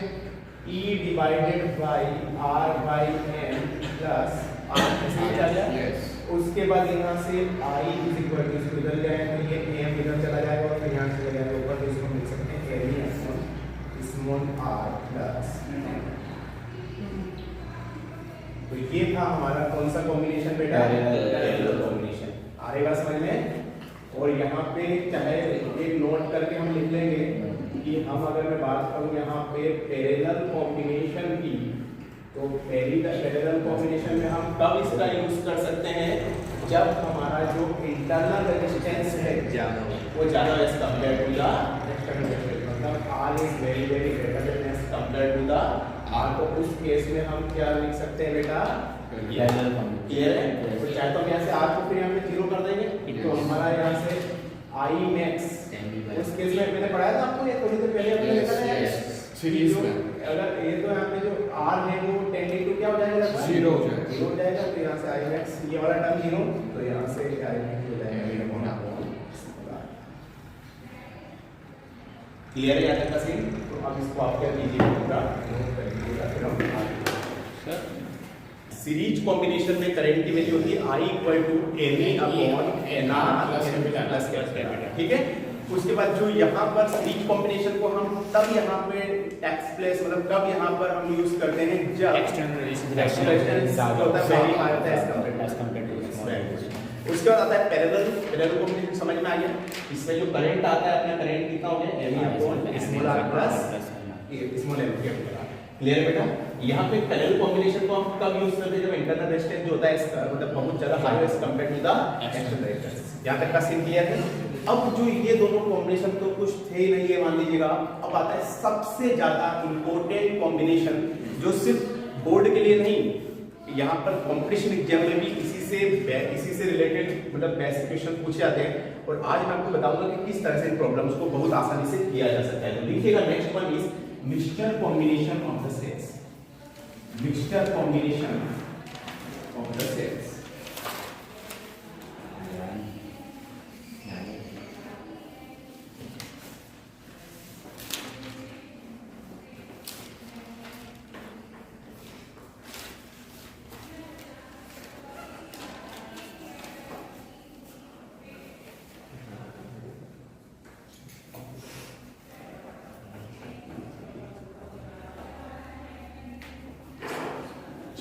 E divided by R by M plus R ऐसे ही आ गया। उसके बाद यहाँ से I इज इक्वल टू इसको इधर ले आए तो ये M इधर चला जाएगा और फिर यहाँ से चला जाएगा ऊपर, तो इसको लिख सकते हैं एरिया स्मॉल r प्लस। तो ये था हमारा कौन सा कॉम्बिनेशन बेटा? Parallel combination. आएगा समझ में? और यहाँ पे चाहे एक नोट करके हम लिख लेंगे कि हम अगर मैं बात करूँ यहाँ पे पैरेलल कॉम्बिनेशन की, तो पैरेलल कॉम्बिनेशन में हम कब इसका यूज कर सकते हैं? जब हमारा जो इंटरनल रेजिस्टेंस है वो ज़्यादा as compare to the external resistance, मतलब R is very very greater than as compare to the R। तो उस केस में हम क्या लिख सकते हैं बेटा? क्लियर है? तो चाहे तो हम यहाँ से R को फिर यहाँ पे 0 कर देंगे, तो हमारा यहाँ से I max उस केस में मैंने पढ़ाया था आपको ये थोड़ी देर पहले आपने देखा था सीरीज में। अगर ये तो यहाँ पे जो R है वो टेंडिंग टू क्या हो जाएगा? 0 हो जाएगा। तो यहाँ से I max ये वाला टर्म 0, तो यहाँ से I max हो जाएगा। क्लियर है यहाँ तक का सीन? तो अब इसको आप क्या कीजिएगा पूरा नोट कर लीजिएगा। फिर हम आगे सीरीज कॉम्बिनेशन में करंट की वैल्यू होती है I equal to ME upon NR plus capital, ठीक है। उसके बाद जो यहाँ पर सीरीज कॉम्बिनेशन को हम तब यहाँ पे टेक्स्ट प्लेस मतलब कब यहाँ पर हम यूज करते हैं जब एक्सटर्नल रेजिस्टेंस होता है वेरी हाई होता है एज कंपेयर टू। उसके बाद आता है पैरेलल कॉम्बिनेशन, समझ में आ गया? इसमें जो करंट आता है अपना करंट कितना हो गया? ME upon small r plus small m capital. Clear है बेटा? यहाँ पे पैरेलल कॉम्बिनेशन को हम कब यूज करते हैं? जब इंटरनल रेजिस्टेंस जो होता है इसका मतलब बहुत ज्यादा हाई है as compare to the external resistance. यहाँ तक का सीन क्लियर है? अब जो ये दोनों कॉम्बिनेशन तो कुछ थे ही नहीं है मान लीजिएगा, अब आता है सबसे ज्यादा इंपॉर्टेंट कॉम्बिनेशन जो सिर्फ बोर्ड के लिए नहीं, यहाँ पर कॉम्पिटिशन एग्जाम में भी इसी से रिलेटेड मतलब बेसिक क्वेश्चन पूछे जाते हैं। और आज मैं आपको बताऊंगा कि किस तरह से इन प्रॉब्लम्स को बहुत आसानी से किया जा सकता है। तो लिखिएगा next one is mixture combination of the sets. Mixture combination of the sets.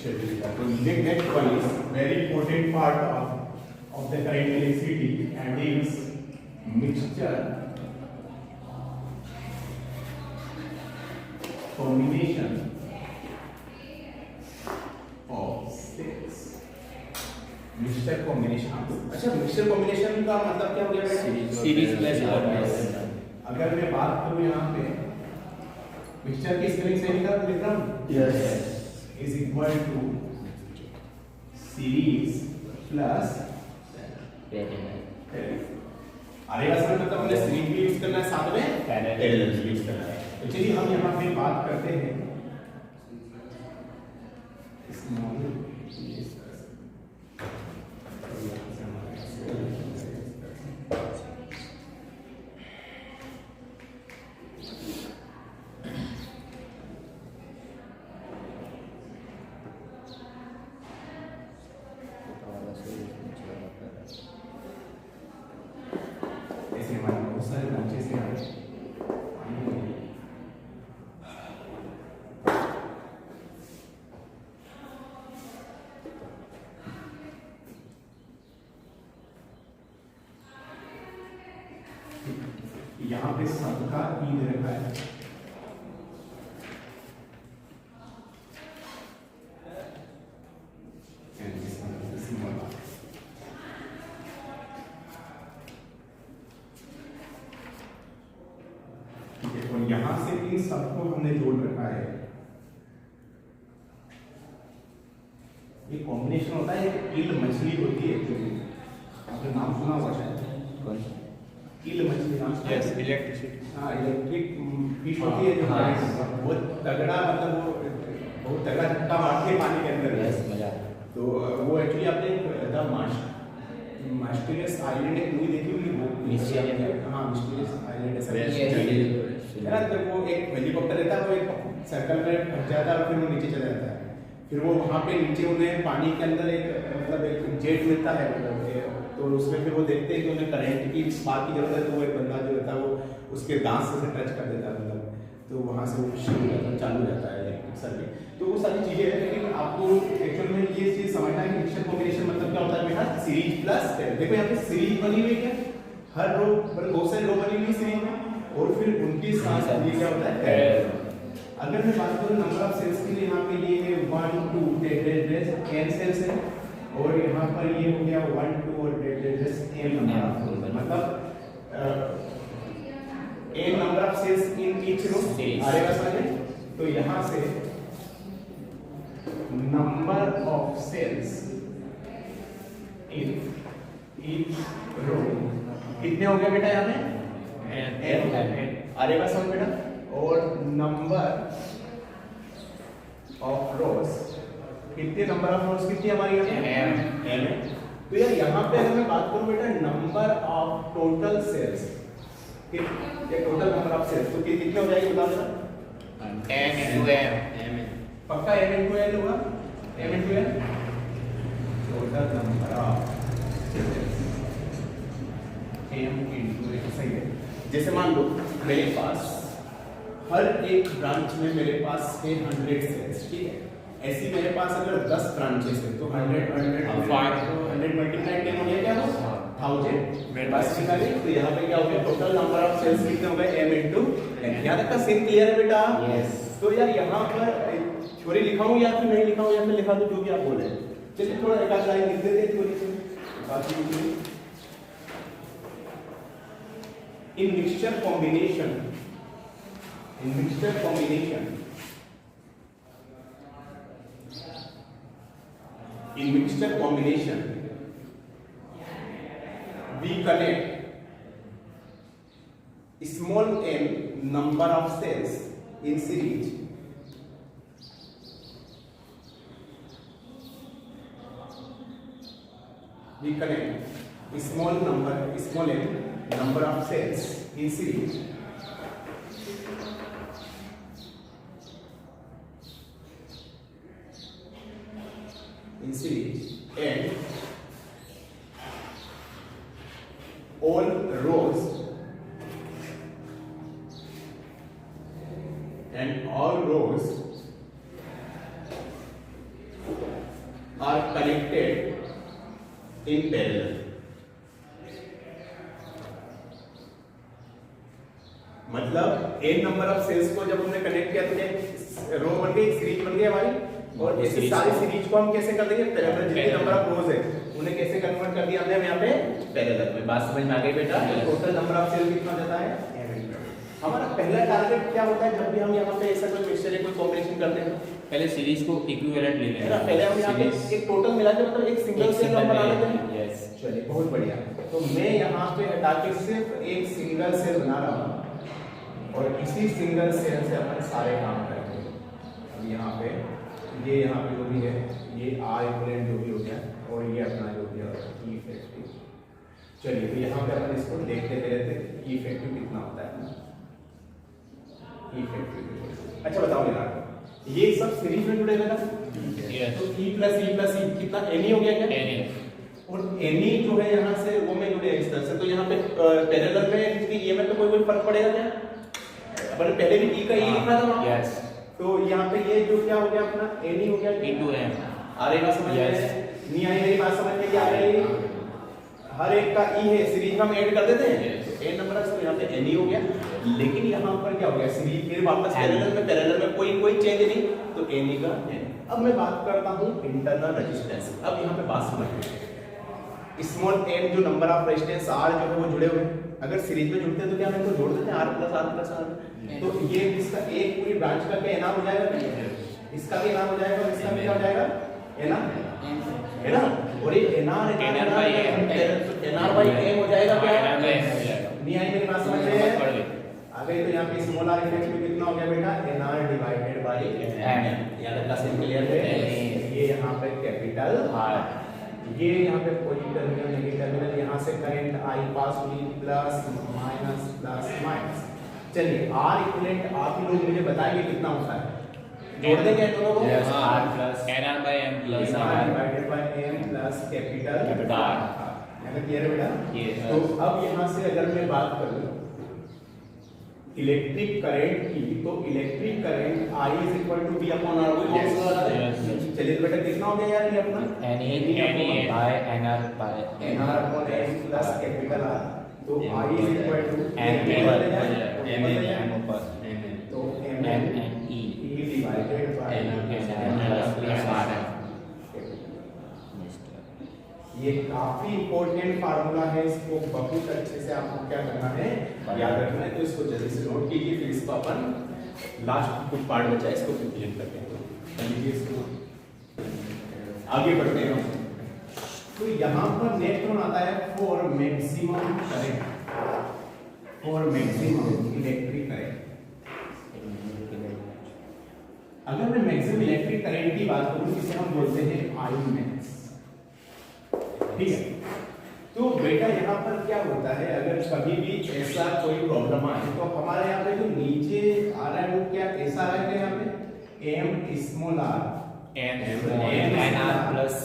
So next one is very important part of the current electricity and is mixture combination of states. Mixture combination. अच्छा mixture combination का मतलब क्या हो गया बेटा? Series plus. अगर मैं बात करूं यहाँ पे मिक्सचर की स्पेलिंग सही लिख रहा हूँ? Yes. is equal to series plus parallel। आगे समझ मतलब हमने सीरीज भी यूज करना है साथ में पैरेलल भी यूज करना है। तो चलिए हम यहाँ पे बात करते हैं यहाँ पे सबका ई दे रखा है। और यहाँ से इन सबको हमने जोड़ रखा है। ये कॉम्बिनेशन होता है, ईल मछली होती है जो आपने नाम सुना हुआ शायद, ईल मछली नाम सुना? Yes, electricity. हाँ इलेक्ट्रिक फिश होती है जो बहुत तगड़ा मतलब वो बहुत तगड़ा धक्का मारती है पानी के अंदर। यस मजा। तो वो एक्चुअली आपने द मिस्टीरियस आइलैंड एक मूवी देखी होगी वो Mysterious हाँ मिस्टीरियस आइलैंड ऐसा Yes, कुछ है yes. ना। जब वो एक हेलीकॉप्टर रहता है वो एक सर्कल में फंस जाता है और फिर वो नीचे चला जाता है, फिर वो वहाँ पे नीचे उन्हें पानी के अंदर एक मतलब एक जेट मिलता है मतलब तो उसमें फिर वो देखते हैं कि उन्हें करंट की स्पार्क की जरूरत है, तो वो एक बंदा जो रहता है वो उसके दांत से टच कर देता है मतलब, तो वहाँ से वो शुरू हो जाता है, चालू हो जाता है सर्किट। तो वो सारी चीज़ें हैं, लेकिन आपको एक्चुअल में ये चीज़ समझना है कि मिक्सचर कॉम्बिनेशन मतलब क्या होता है बेटा, सीरीज प्लस टेस्ट। देखो यहाँ पे सीरीज बनी हुई है, हर रो मतलब बहुत सारी रो बनी हुई सीरीज में, और फिर उनके साथ ये क्या होता है पैरेलल। अगर मैं बात करूँ नंबर ऑफ सेल्स के लिए, यहाँ पे ये है 1 2 n सेल्स है, और यहाँ पर ये हो गया 1 2 और m नंबर, मतलब n number of cells in each row आ रहेगा समझ में। तो यहाँ से number of cells in each row कितने हो गए बेटा यहाँ पे n आ रहेगा समझ बेटा, और नंबर ऑफ रोज कितने नंबर ऑफ रोज कितनी हमारी यहाँ पे m है। तो यार यहाँ पे अगर मैं बात करूँ बेटा नंबर ऑफ टोटल सेल्स, ये टोटल नंबर ऑफ सेल्स तो कितने हो जाएगी बता देना, n into m पक्का m into n होगा, m into n total number of cells m into n सही है। जैसे मान लो मेरे पास हर एक ब्रांच में मेरे पास है 100 सेल्स, ठीक है, ऐसी मेरे पास अगर 10 ब्रांचेस है तो 100 मल्टीप्लाई 10 हो गया क्या हो 1000 मेरे पास निकाले। तो यहाँ पे क्या हो गया टोटल नंबर ऑफ सेल्स कितने हो गए m into n। यहाँ तक का सीन क्लियर है बेटा? Yes. तो यार यहाँ पर थ्योरी लिखाऊं या फिर नहीं लिखाऊं, या फिर लिखा दो जो भी आप बोले, चलिए थोड़ा एक आध लाइन लिख देते हैं थ्योरी से बाकी। In mixture combination, we connect small n number of cells in series small n number of cells in series and all rows are connected in parallel। मतलब n नंबर ऑफ सेल्स को जब हमने connect किया तो रो बन गई, series बन गई हमारी, और ऐसे सारी सीरीज को हम कैसे कर देंगे पैरेलल, जितने नंबर ऑफ रोज है उन्हें कैसे कन्वर्ट कर दिया हमने यहाँ पे पैरेलल में। बात समझ में आ गई बेटा? टोटल नंबर ऑफ सेल कितना जाता है हमारा पहला टारगेट क्या होता है जब भी हम यहाँ पे ऐसा कोई मिक्सचर कोई कॉम्बिनेशन करते हैं, पहले सीरीज को इक्विवेलेंट ले लेना, पहले हम यहाँ पे एक टोटल मिला के मतलब एक सिंगल सेल हम बना लेते हैं। यस, चलिए बहुत बढ़िया। तो मैं यहाँ पे हटा के सिर्फ एक सिंगल सेल बना रहा हूँ और इसी सिंगल सेल से अपन सारे काम करेंगे। अब यहाँ पे जो भी है ये आर इक्विवेलेंट जो भी हो गया, और ये अपना जो भी है इफेक्टिव। चलिए तो यहाँ पे अपन इसको देखते रहते इफेक्टिव कितना होता है इफेक्टिव। अच्छा बताओ यार ये सब सीरीज में जुड़ेगा ना? यस। तो e प्लस कितना N हो गया क्या? N और N जो है यहाँ से वो में जुड़े इस तरह से, तो यहाँ पे पैरेलल में क्योंकि ये में तो कोई फर्क पड़ेगा क्या? अपन पहले भी e का e लिखा था वहाँ। यस। तो यहाँ पे ये जो क्या हो गया अपना N हो गया into m। आ रही बात समझ में? नहीं आई मेरी बात समझ में? क्या आ रही? हर एक का e है, सीरीज में हम ऐड कर देते हैं तो n नंबर है, तो यहाँ पे N हो गया। लेकिन यहाँ पर क्या हो गया सीरीज फिर वापस पैरेलल में कोई चेंज नहीं, तो N का N। अब मैं बात करता हूँ इंटरनल रेजिस्टेंस। अब यहाँ पे बात समझिए, स्मॉल n जो नंबर ऑफ रेजिस्टेंस r जो है वो जुड़े हुए, अगर सीरीज में जुड़ते हैं तो क्या हम इनको जोड़ देते हैं r+r+r। तो ये इसका एक पूरी ब्रांच का क्या nr हो जाएगा, इसका भी nr हो जाएगा, इसका भी क्या हो जाएगा nr है ना। और ये nr by m हो जाएगा क्या? नहीं आई मेरी बात समझ में? आ गई। तो यहाँ पे स्मॉल r इफेक्ट में कितना हो गया बेटा? nr divided by m। यहाँ तक का सीन क्लियर है? ये यहाँ पे कैपिटल R। ये यहाँ पे पॉजिटिव टर्मिनल नेगेटिव टर्मिनल, यहाँ से करंट आई पास हुई प्लस माइनस। चलिए आर इक्विवेलेंट आप ही लोग मुझे बताएंगे कितना होता है, जोड़ देंगे दोनों को। Yes, R plus NR by M plus R R. Divided by m plus capital R. यहाँ तक क्लियर है बेटा? Yes. तो अब यहाँ से अगर मैं बात करूँ इलेक्ट्रिक करंट की, तो electric current I is equal to B upon R। Yes. चलिए तो बेटा कितना हो गया यार ये अपना NA by NR by NR upon M plus capital R। तो I is equal to M ऊपर तो M and E divided by plus R. ये काफी इंपॉर्टेंट फार्मूला है, इसको बहुत अच्छे से आपको क्या करना है, याद रखना है। तो इसको जल्दी से नोट कीजिए, फिर इसको अपन लास्ट कुछ पार्ट बचा है इसको कंप्लीट करते हैं। तो चलिए इसको आगे बढ़ते हैं। तो यहाँ पर नेट थ्रोन आता है for maximum current, for maximum electric current. अगर मैं मैक्सिमम इलेक्ट्रिक करंट की बात करूं जिसे हम बोलते हैं आई मैक्स, ठीक है। तो बेटा यहाँ पर क्या होता है, अगर कभी भी ऐसा कोई प्रॉब्लम आए तो हमारे यहाँ पे जो नीचे आ रहा है वो क्या ऐसा आ रहा है यहाँ पे m small r NR plus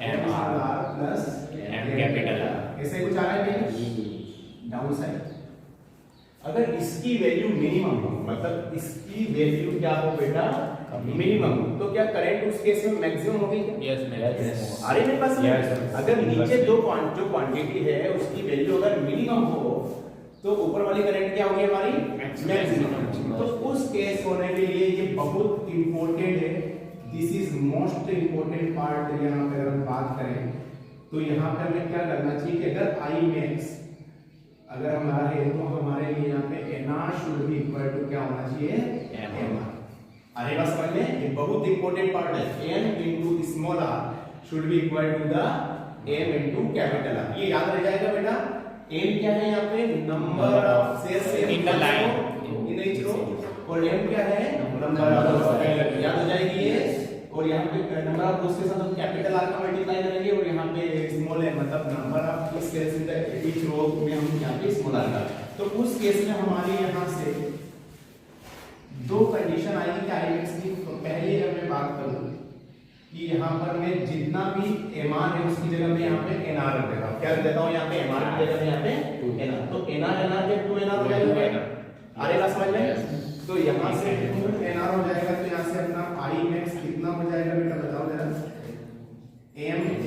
M R plus M capital ऐसे कुछ आ रहा है डाउन साइड। अगर इसकी वैल्यू मिनिमम हो, मतलब इसकी वैल्यू क्या हो बेटा मिनिमम, तो क्या करंट उस केस में मैक्सिमम होगी क्या? Yes, yes. अरे मेरे पास Yes. अगर नीचे जो क्वांटिटी है उसकी वैल्यू अगर मिनिमम हो तो ऊपर वाली करंट क्या होगी हमारी मैक्सिमम। तो उस केस होने के लिए ये बहुत इंपॉर्टेंट है, this is most important part. यहाँ पे अगर हम बात करें तो यहाँ पे हमें क्या करना चाहिए कि अगर आई मैक्स अगर हमारा है तो हमारे लिए यहाँ पे NR should be equal to क्या होना चाहिए MR। अरे बस समझ में, ये बहुत इंपॉर्टेंट पार्ट है। n into small r should be equal to the m into capital R। ये याद रह जाएगा बेटा। n क्या है यहाँ पे number of cells in the line in each row, और m क्या है नंबर ऑफ, याद हो जाएगी ये। और यहाँ पे नंबर ऑफ रोज के साथ हम कैपिटल R का मल्टीप्लाई करेंगे और यहाँ पे स्मॉल है मतलब number of cells in the each row में हम यहाँ पे स्मॉल r का। तो उस केस में हमारी यहाँ से दो कंडीशन आएगी कि आई मैक्स की। तो पहले अगर मैं बात करूं कि यहाँ पर मैं जितना भी MR है उसकी जगह मैं यहाँ पे NR रख देता हूँ। क्या रख देता हूँ यहाँ पे MR की जगह मैं यहाँ पे NR। तो NR के 2NR हो जाएगा। अरे बात समझ में, तो यहाँ से 2NR हो जाएगा। तो यहाँ से अपना आई मैक्स कितना हो जाएगा बेटा बताओ जरा, MNT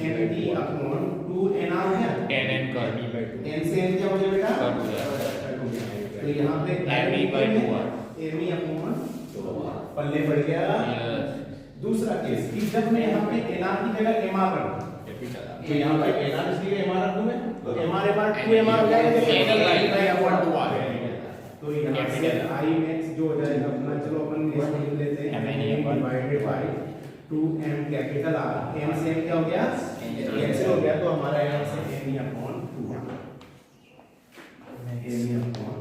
अपॉन 2NR हो गया। N कर N से N क्या हो गया बेटा कट हो जाएगा। तो यहाँ पे ME by 2R ME upon पल्ले पड़ गया। दूसरा केस कि जब मैं यहाँ पे NR की जगह MR रखूं, तो यहाँ पे NR इसलिए MR रखूं मैं, तो MR 2MR हो जाएगा। तो यहाँ से I max जो हो जाएगा अपना, चलो अपन इसको लिख लेते हैं divided by 2M capital R। M से M क्या हो गया कैंसिल हो गया, तो हमारा यहाँ से ME upon 2 ME upon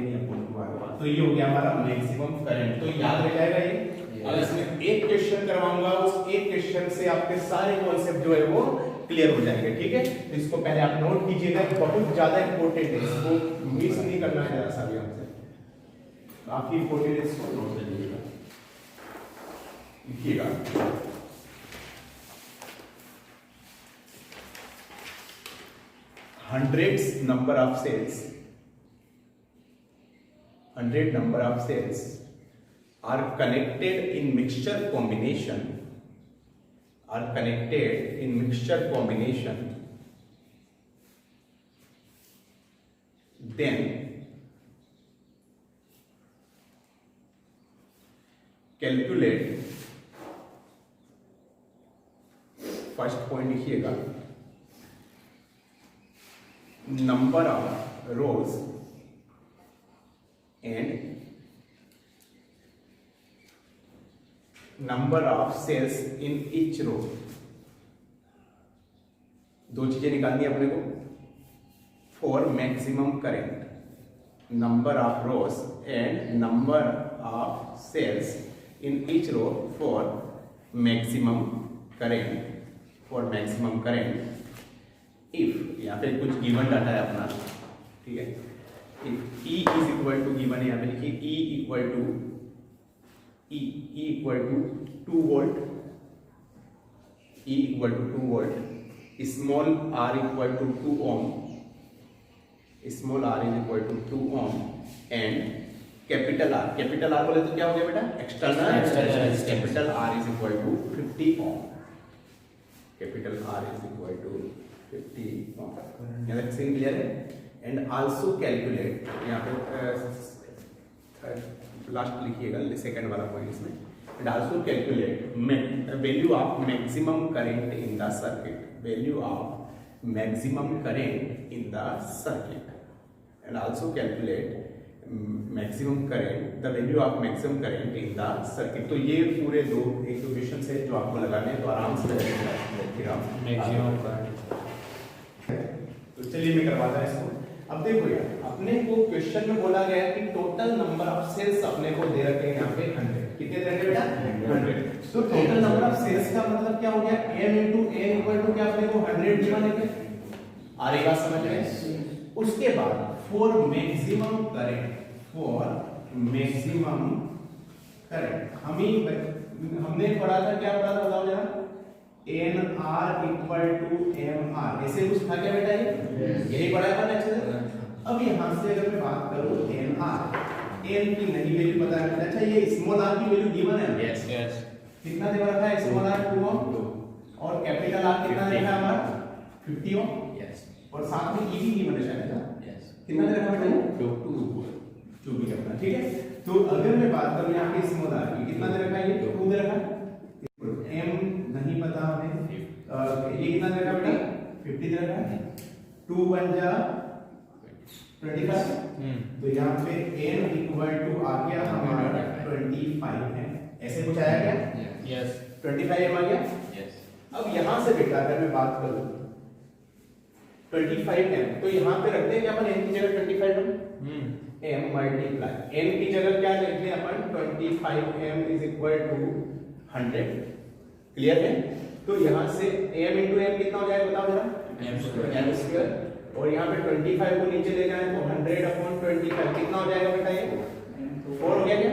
NE upon 2R। तो ये हो गया हमारा मैक्सिमम करंट। तो याद रह जाएगा ये। अब इसमें एक क्वेश्चन करवाऊंगा, उस एक क्वेश्चन से आपके सारे कॉन्सेप्ट जो है वो क्लियर हो जाएंगे, ठीक है। तो इसको पहले आप नोट कीजिएगा, बहुत ज्यादा इंपॉर्टेंट है, इसको मिस नहीं करना है जरा सा भी आपसे, काफी इंपॉर्टेंट है, इसको नोट करिएगा लिखिएगा। hundred number of cells are connected in mixture combination, then calculate, first point लिखिएगा, number of rows and number of cells in each row। दो चीजें निकालनी है अपने को। For maximum current number of rows and number of cells in each row for maximum current for maximum current if, यहाँ पे कुछ गिवन डाटा है अपना, ठीक है, if E is equal to given है, यहाँ पे लिखिए E equal to 2 volt, E equal to 2 volt, small r equal to 2 ohm, small r is equal to 2 ohm and capital R बोले तो क्या हो गया बेटा, external, capital R is equal to 50 ohm, capital R is equal to 50 ohm, यहाँ तक scene clear है। And also calculate, यहाँ पे लास्ट लिखिएगा सेकंड वाला पॉइंट इसमें, and also calculate value of maximum current in the circuit, value of maximum current in the circuit, and also calculate maximum current, the value of maximum current in the circuit. तो ये पूरे दो equation है जो आपको लगाने हैं, तो आराम से देखिएगा मैक्सिमम करंट। तो चलिए मैं करवाता हूं इसको। अब देखो यार, अपने को क्वेश्चन में बोला गया है कि टोटल नंबर ऑफ सेल्स अपने को दे रखे हैं यहाँ पे 100, कितने दे रखे बेटा 100। तो टोटल नंबर ऑफ सेल्स का मतलब क्या हो गया, m into n equal to क्या अपने को 100 गिवन है क्या, आ रही बात समझ में। उसके बाद for maximum current, for maximum current हमने पढ़ा था, क्या पढ़ा था बताओ जरा, NR इक्वल टू MR, ऐसे कुछ था क्या बेटा, ये यही पढ़ा था अच्छे से। अब यहाँ से अगर मैं बात करूँ NR, N की नहीं वैल्यू पता है, अच्छा ये स्मॉल r की वैल्यू गिवन है, यस यस, कितना दे रखा है, स्मॉल r 2 ओम और कैपिटल R कितना दे रखा है हमारा 50 ओम, यस और साथ में E भी गिवन है शायद ना, यस, कितना दे रखा है बेटा 2 भी करना, ठीक है। तो अगर मैं बात करूँ यहाँ पे स्मॉल r की, कितना दे रखा है, ये 2 दे रखा है, m नहीं पता हमें, ये कितना दे रखा है बेटा 50 दे रखा है, 2 1 जा 25, तो यहाँ पे n इक्वल टू आ गया हमारा 25 है, ऐसे कुछ आया क्या, यस 25 m आ गया। यस, अब यहाँ से बेटा अगर मैं बात करूँ 25 m, तो यहाँ पे रखते हैं क्या अपन n की जगह 25 m मल्टीप्लाई n की जगह क्या लिखते हैं अपन 25 m is equal to 100, clear है। तो यहाँ से m into m कितना हो जाएगा बताओ जरा, m स्क्वायर, और यहाँ पे 25 को नीचे ले जाए तो 100/25 कितना हो जाएगा बेटा, ये 4 हो गया क्या,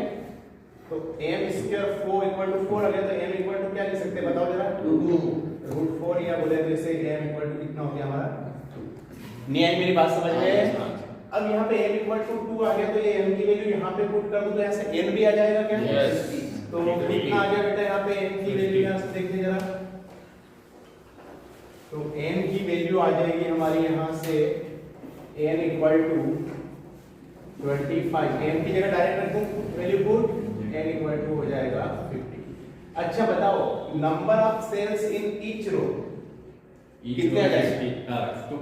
तो m स्क्वायर 4 इक्वल टू 4 आ गया, तो m इक्वल टू क्या लिख सकते हैं बताओ जरा 2√4, या बोले तो इसे m इक्वल टू कितना हो गया हमारा 2। नहीं आई मेरी बात समझ में। अब यहाँ पे m इक्वल टू 2 आ गया, तो ये m की वैल्यू यहाँ पे पुट कर दूं तो यहाँ से n भी आ जाएगा क्या, तो कितना आ गया बेटा यहाँ पे n की वैल्यू, यहाँ से देखते जरा, तो n की वैल्यू आ जाएगी हमारी यहाँ से n इक्वल टू 25, n की जगह डायरेक्ट रख दूं value put, n equal to हो जाएगा 50। अच्छा बताओ number of cells in each row कितने आ जाएंगे, 2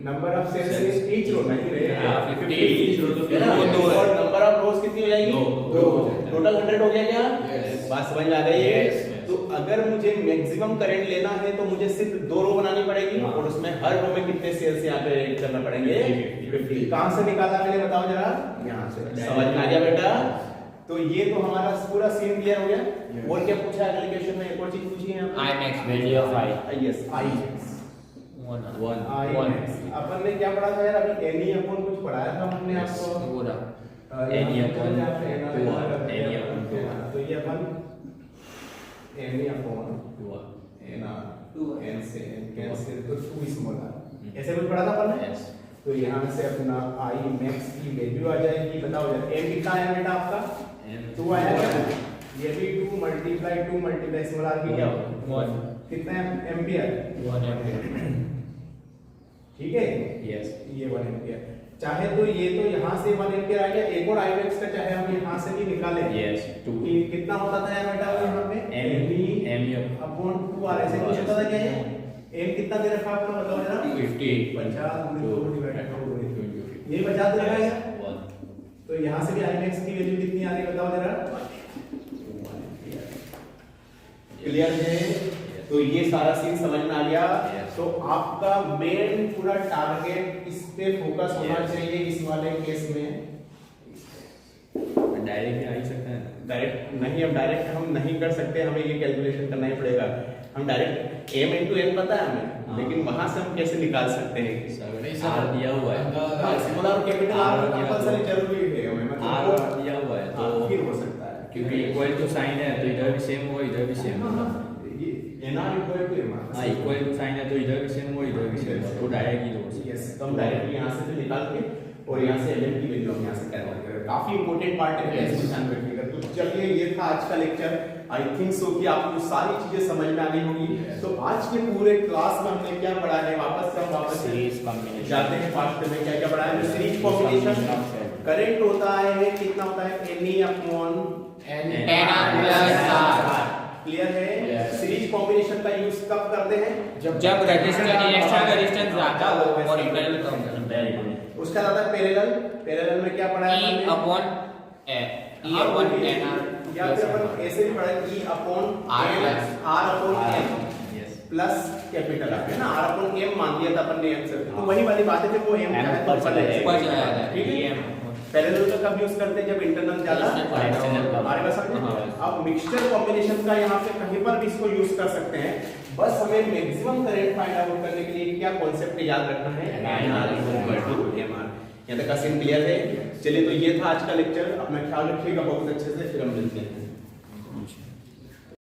number of cells in each row नहीं रहे 50 ईच रो तो दो, और नंबर ऑफ रोज कितनी हो जाएगी, दो। टोटल 100 हो गया क्या, बात समझ में आ गई है। Yes, yes. तो अगर मुझे मैक्सिमम करंट लेना है तो मुझे सिर्फ 2 रो बनानी पड़ेगी, और उसमें हर रो में कितने सेल्स यहाँ पे करना पड़ेंगे 50। कहां से निकाला मैंने बताओ जरा, यहाँ से, समझ में आ गया बेटा। तो ये तो हमारा पूरा सीन क्लियर हो गया। और क्या पूछा है एप्लीकेशन में, एक और चीज पूछी है I max value of I, yes I max, 1 अपन ने क्या पढ़ा था यार अभी, एनी अपॉन कुछ पढ़ाया था हमने आपको, पूरा एनी अपॉन तो ये अपन एनी अपॉन 2 n से n कैंसिल तो 2 स्मॉल r, ऐसे कुछ पढ़ा था अपन ने। यस, तो यहाँ से अपना I max की वैल्यू आ जाएगी, बताओ जरा m कितना आया बेटा आपका 2 आया क्या, ये भी 2 मल्टीप्लाई स्मॉल r की क्या हो 1 कितना एम्पियर 1 एम्पियर, ठीक है, यस, ये 1 एम्पियर। चाहे तो ये तो यहाँ से 1 एम्पियर आ गया, एक और I max का चाहे हम यहाँ से भी निकालें, यस 2 कि कितना होता था यार बेटा वो यहाँ पे m अपॉन 2r, ऐसे कुछ होता था क्या ये, m कितना दे रखा आपको बताओ जरा 50 50 2 डिवाइडेड बाय 20 ये 50 दे रखा है, 1 तो यहाँ से भी I max की वैल्यू कितनी आ रही है बताओ जरा, क्लियर है। तो ये सारा सीन समझ में आ गया। तो आपका मेन पूरा टारगेट इस पे फोकस होना चाहिए इस वाले केस में। डायरेक्ट आ ही सकता है। डायरेक्ट नहीं, अब डायरेक्ट हम नहीं कर सकते, हमें ये कैलकुलेशन करना ही पड़ेगा। हम डायरेक्ट m into n पता है हमें, हाँ। लेकिन वहां से हम कैसे निकाल सकते हैं? आर दिया हुआ है, स्मॉल और कैपिटल R आर दिया कंपलसरी हुआ है। जरूरी है हमें, आर मतलब दिया हुआ है तो फिर तो हो सकता है क्योंकि इक्वल टू साइन है तो इधर भी सेम होगा, इधर भी सेम होगा। ये nr इक्वल टू m। हाँ, इक्वल टू साइन है तो इधर भी सेम होगा, इधर भी सेम होगा, तो डायरेक्ट ही हो यस, तो हम डायरेक्टली यहाँ से भी निकाल के और यहाँ से ln की वैल्यू हम यहाँ से कैलकुलेट करें। काफी इंपॉर्टेंट पार्ट है, कैसे ध्यान रखिएगा। तो चलिए, ये था आज का लेक्चर। आई थिंक सो कि आपको सारी चीजें समझ में आ गई होगी। तो आज के पूरे क्लास में हमने क्या पढ़ा है, वापस सीरीज कॉम्बिनेशन जाते हैं फास्ट में। क्या क्या पढ़ा है? सीरीज कॉम्बिनेशन करेंट होता है, कितना होता है? Ne अपॉन क्लियर है? सीरीज कॉम्बिनेशन का यूज कब करते हैं? जब रेजिस्टेंस ज्यादा हो और इंटरवल कम हो। उसका आता है पैरेलल। पैरेलल में क्या पढ़ा है E हमने? अपॉन NR या फिर अपन ऐसे भी पढ़ा है E upon R R upon M plus capital है ना, R अपॉन M मान दिया था अपन ने M से, तो वही वाली बात है, जब वो M पर चला जाएगा। ऊपर चला जाता है। ठीक है। पैरेलल का कब यूज करते हैं? जब इंटरनल ज्यादा हमारे पास समझे। अब मिक्सचर कॉम्बिनेशन का यहाँ पे कहीं पर भी इसको यूज कर सकते हैं। बस हमें मैक्सिमम करंट फाइंड आउट करने के लिए क्या कॉन्सेप्ट याद रखना है? NR equal to MR। यहाँ तक का सीन क्लियर है? चलिए, तो ये था आज का लेक्चर। अपना ख्याल रखिएगा बहुत अच्छे से, फिर हम मिलते हैं।